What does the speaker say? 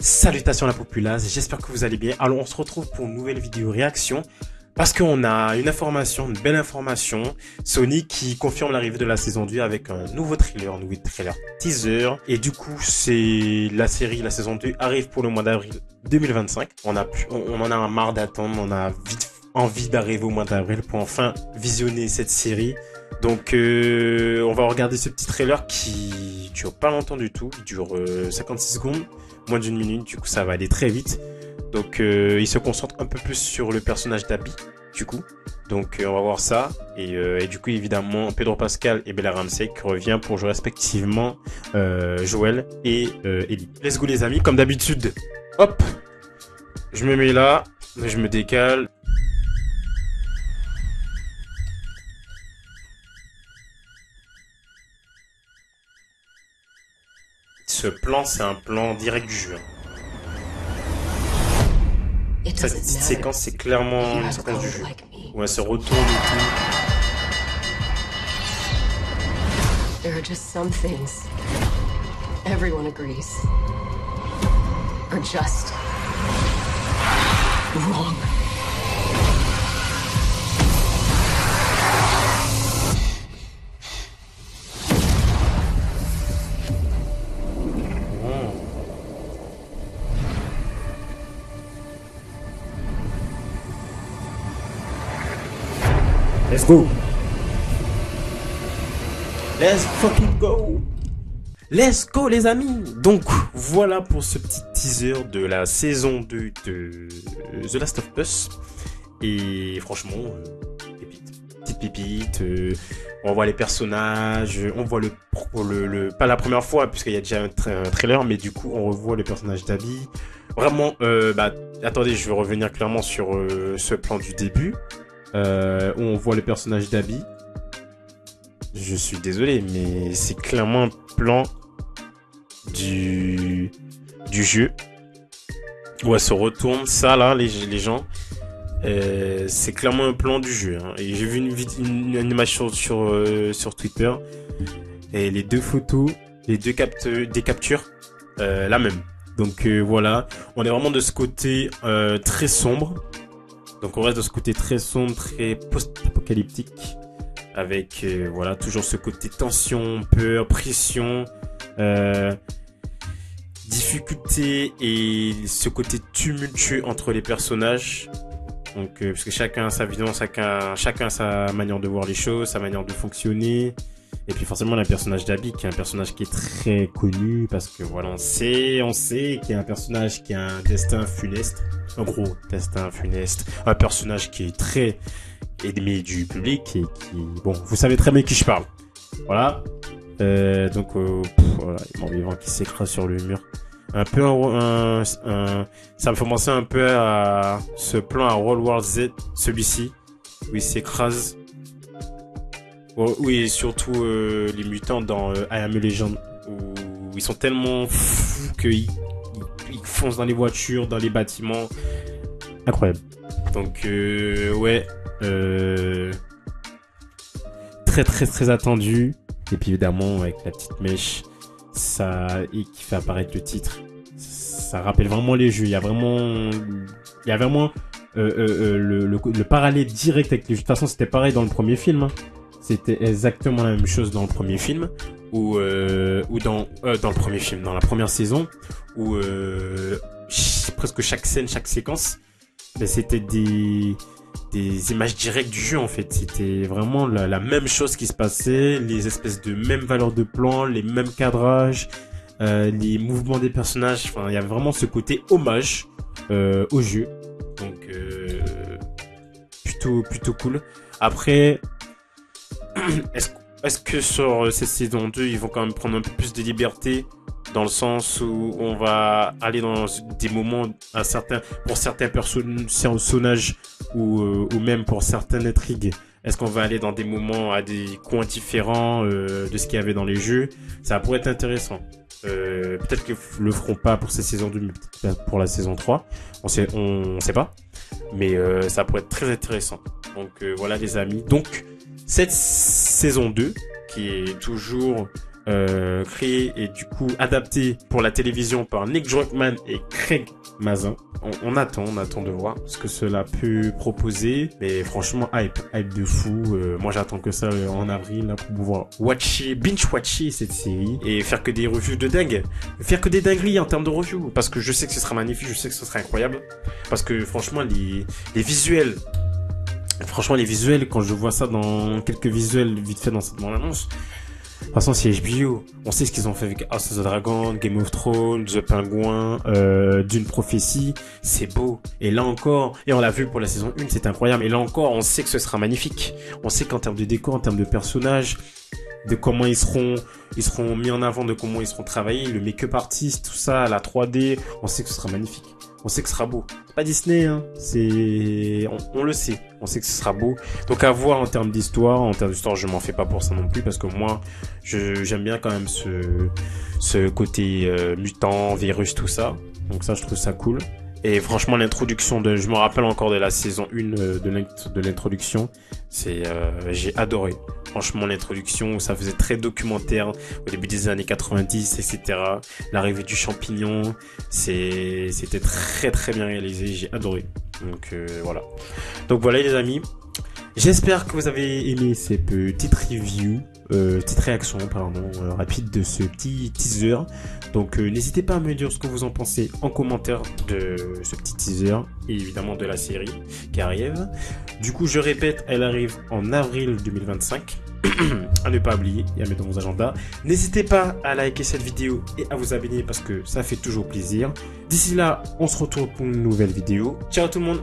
Salutations la populace, j'espère que vous allez bien. Alors on se retrouve pour une nouvelle vidéo réaction parce qu'on a une information, une belle information. Sony qui confirme l'arrivée de la saison 2 avec un nouveau trailer teaser. Et du coup c'est la série, la saison 2 arrive pour le mois d'avril 2025. On en a marre d'attendre, on a vite envie d'arriver au mois d'avril pour enfin visionner cette série. Donc on va regarder ce petit trailer qui dure pas longtemps du tout, il dure 56 secondes, moins d'une minute, du coup ça va aller très vite. Donc il se concentre un peu plus sur le personnage d'Abby, du coup. Donc on va voir ça, et du coup évidemment Pedro Pascal et Bella Ramsey qui revient pour jouer respectivement Joel et Ellie. Let's go les amis, comme d'habitude, hop, je me mets là, je me décale. Ce plan, c'est un plan direct du jeu. Cette petite séquence, c'est clairement une séquence du jeu. Où elle se retourne et tout. There are just some things everyone agrees are just wrong. Let's go. Let's fucking go. Let's go les amis. Donc voilà pour ce petit teaser de la saison 2 de The Last of Us. Et franchement, petite pépite. On voit les personnages, on voit pas la première fois puisqu'il y a déjà un trailer, mais du coup on revoit le personnage d'Abby. Vraiment, attendez, je vais revenir clairement sur ce plan du début. Où on voit le personnage d'Abby. Je suis désolé, mais c'est clairement un plan du jeu où elle se retourne. Ça là, les gens, c'est clairement un plan du jeu. Hein. Et j'ai vu une animation sur Twitter et les deux photos, les deux des captures, la même. Donc voilà, on est vraiment de ce côté très sombre. Donc on reste de ce côté très sombre, très post-apocalyptique, avec voilà toujours ce côté tension, peur, pression, difficulté et ce côté tumultueux entre les personnages. Donc parce que chacun a sa vision, chacun a sa manière de voir les choses, sa manière de fonctionner. Et puis forcément le personnage d'Abby qui est un personnage qui est très connu parce que voilà on sait qu'il y a un personnage qui a un destin funeste, un gros destin funeste, un personnage qui est très aimé du public et qui bon vous savez très bien qui je parle. Voilà donc voilà mon vivant qui s'écrase sur le mur. Un peu ça me fait penser un peu à ce plan à World War Z, celui-ci où il s'écrase. Oui, et surtout les mutants dans I Am a Legend, où ils sont tellement fous qu'ils foncent dans les voitures, dans les bâtiments. Incroyable. Donc, ouais, très attendu. Et puis évidemment, avec la petite mèche, et qui fait apparaître le titre, ça rappelle vraiment les jeux. Il y a vraiment le parallèle direct avec les jeux. De toute façon, c'était pareil dans le premier film. Hein. C'était exactement la même chose dans le premier film ou dans le premier film, dans la première saison où presque chaque scène, chaque séquence, c'était des images directes du jeu en fait. C'était vraiment la même chose qui se passait, les espèces de mêmes valeurs de plan, les mêmes cadrages, les mouvements des personnages. Enfin, il y a vraiment ce côté hommage au jeu. Donc plutôt cool. Après. Est-ce que sur cette saison 2, ils vont quand même prendre un peu plus de liberté dans le sens où on va aller dans des moments pour certains personnages ou même pour certaines intrigues. Est-ce qu'on va aller dans des moments à des coins différents de ce qu'il y avait dans les jeux? Ça pourrait être intéressant. Peut-être qu'ils le feront pas pour cette saison 2, mais peut-être pour la saison 3. On sait pas. Mais ça pourrait être très intéressant. Donc voilà les amis. Donc cette saison 2 qui est toujours créé et du coup adapté pour la télévision par Nick Druckmann et Craig Mazin. On attend de voir ce que cela peut proposer, mais franchement hype de fou. Moi j'attends que ça en avril là, pour pouvoir binge-watcher cette série et faire que des reviews de dingue, faire que des dingueries en termes de reviews, parce que je sais que ce sera magnifique, je sais que ce sera incroyable, parce que franchement les visuels, quand je vois ça dans quelques visuels vite fait dans l'annonce. De toute façon, c'est HBO. On sait ce qu'ils ont fait avec House of the Dragon, Game of Thrones, The Penguin, Dune Prophétie. C'est beau. Et là encore, et on l'a vu pour la saison 1, c'est incroyable. Et là encore, on sait que ce sera magnifique. On sait qu'en termes de décor, en termes de personnages, de comment ils seront mis en avant, de comment ils seront travaillés, le make-up artist, tout ça, la 3D, on sait que ce sera magnifique. On sait que ce sera beau. C'est pas Disney, hein. On le sait. On sait que ce sera beau. Donc à voir en termes d'histoire. En termes d'histoire, je m'en fais pas pour ça non plus parce que moi, j'aime bien quand même ce côté mutant, virus, tout ça. Donc ça, je trouve ça cool. Et franchement, l'introduction je me rappelle encore de la saison 1 de l'introduction. J'ai adoré. Franchement, l'introduction, ça faisait très documentaire au début des années 90, etc. L'arrivée du champignon, c'était très très bien réalisé. J'ai adoré. Donc voilà. Donc voilà les amis. J'espère que vous avez aimé ces petites reviews, petite réaction rapide de ce petit teaser. Donc n'hésitez pas à me dire ce que vous en pensez en commentaire de ce petit teaser et évidemment de la série qui arrive. Du coup je répète, elle arrive en avril 2025. À ne pas oublier et à mettre dans vos agendas. N'hésitez pas à liker cette vidéo et à vous abonner parce que ça fait toujours plaisir. D'ici là, on se retrouve pour une nouvelle vidéo. Ciao tout le monde!